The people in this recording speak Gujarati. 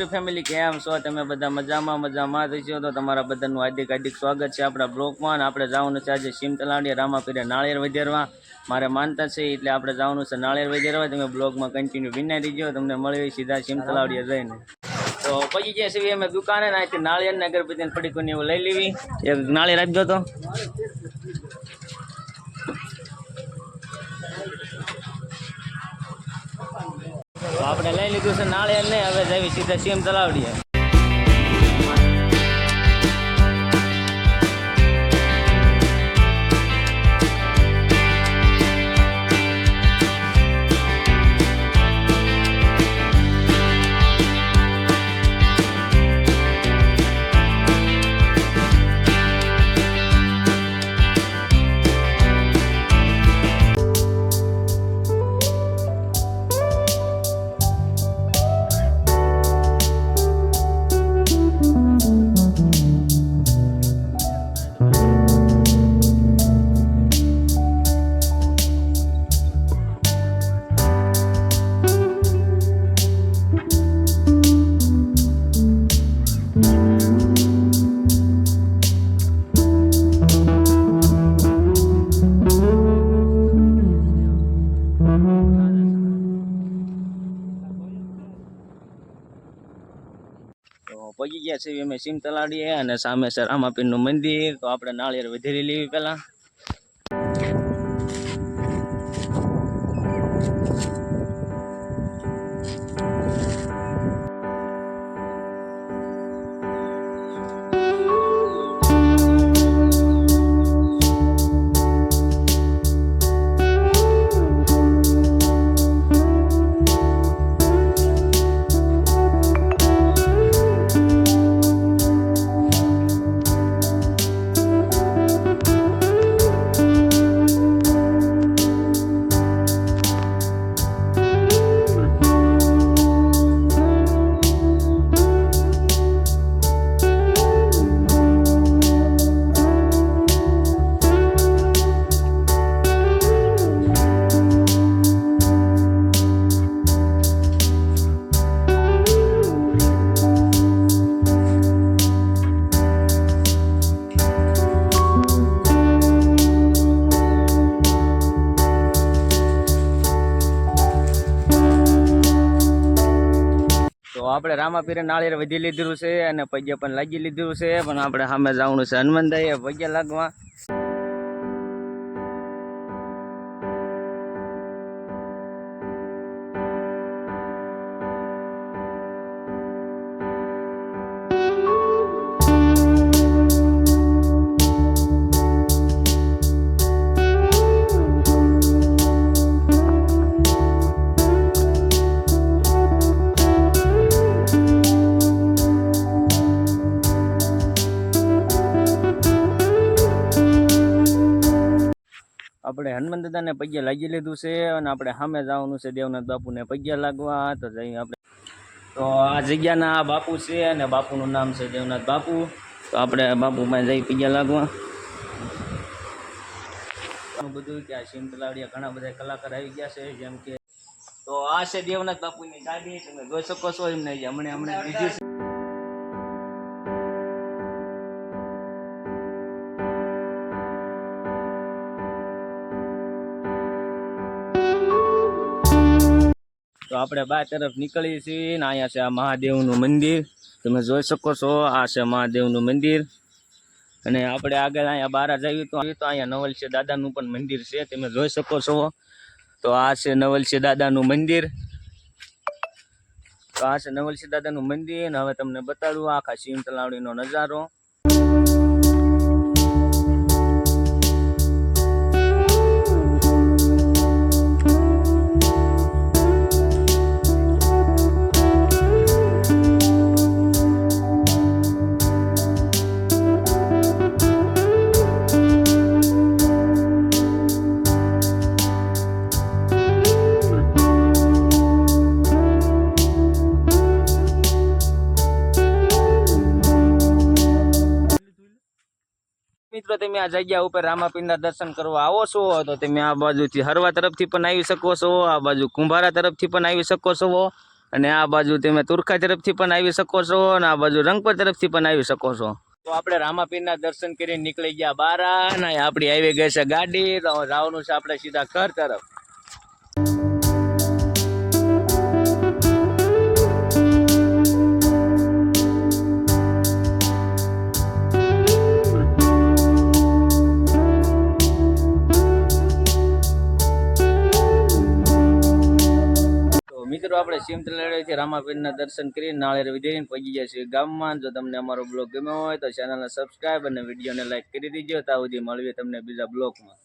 યુટ્યુબ ફેમિલી કેમ છો તમે બધા મજામાં થઈશો તો તમારા બધાનું હાર્દિક સ્વાગત છે આપણા બ્લોગમાં અને આપણે જવાનું છે આજે સીમતલાવડી રામાપીરે નાળિયેર વધેરવા મારે માનતા છે એટલે આપણે જવાનું છે નાળિયેર વધેરવા તમે બ્લોગમાં કન્ટિન્યુ વિનાઈ દીજો તમને મળી સીધા સીમતલાવડીએ જઈને તો પછી જે છે અમે દુકાને અહીંથી નાળિયેર ને અગરબત્તી પડીકોને એવું લઈ લેવી એક નાળિયેર આપજો તો આપણે લઈ લીધું છે નાળિયેર ને હવે જઈએ સીધા સીમતલાવડીએ પગી ગયા છે અમે સીમતલાવડીએ અને સામે છે રામાપીરનું મંદિર તો આપણે નાળિયેર વધેરી લેવી પેલા આપણે રામાપીરે નાળિયેર વધી લીધું છે અને પગે પણ લાગી લીધું છે પણ આપણે સામે જવાનું છે હનુમાનદાઈએ પગે લાગવા આપણે હનુમાન દાદાને પગે લાગી લીધું છે અને આપણે સામે જવાનું છે દેવનાથ બાપુને પગે લાગવા તો જઈએ આપણે તો આ જગ્યાના આ બાપુ છે અને બાપુનું નામ છે દેવનાથ બાપુ તો આપણે બાપુમાં જઈ પગે લાગવા બધું કે આ સીમતલાવડીએ ઘણા બધા કલાકાર આવી ગયા છે જેમ કે તો આ છે દેવનાથ બાપુની ગાડી તમે જોઈ શકો છો એમને હમણાં લીધી છે તો આપણે બાર તરફ નીકળીએ છીએ ને અહીંયા છે આ મહાદેવનું મંદિર તમે જોઈ શકો છો આ છે મહાદેવનું મંદિર અને આપણે આગળ અહીંયા બહાર જઈએ તો અહીંયા નવલસિંહ દાદાનું પણ મંદિર છે તમે જોઈ શકો છો તો આ છે નવલસિંહ દાદાનું મંદિર તો આ છે નવલસિંહ દાદાનું મંદિર અને હવે તમને બતાડું આખા સીમતલાવડીનો નજારો મિત્રો તમે આ જગ્યા ઉપર રામાપીરના દર્શન કરવા આવો છો તો તમે આ બાજુથી હરવા તરફથી પણ આવી શકો છો આ બાજુ કુંભારા તરફથી પણ આવી શકો છો અને આ બાજુ તમે તુરખા તરફથી પણ આવી શકો છો અને આ બાજુ રંગપર તરફથી પણ આવી શકો છો. તો આપણે રામાપીરના દર્શન કરીને નીકળી ગયા બહાર અને આપણી આવી ગઈ છે ગાડી. તો જવાનું છે આપણે સીધા ઘર તરફ. મિત્રો આપણે સિમતલાડેથી રામાપીરના દર્શન કરીને નાળિયેર વીધીને પહોંચી ગયા છીએ ગામમાં. જો તમને અમારો બ્લોગ ગમ્યો હોય તો ચેનલને સબસ્ક્રાઈબ અને વિડીયોને લાઈક કરી દીજો. ત્યાં સુધી મળીએ તમને બીજા બ્લોગમાં.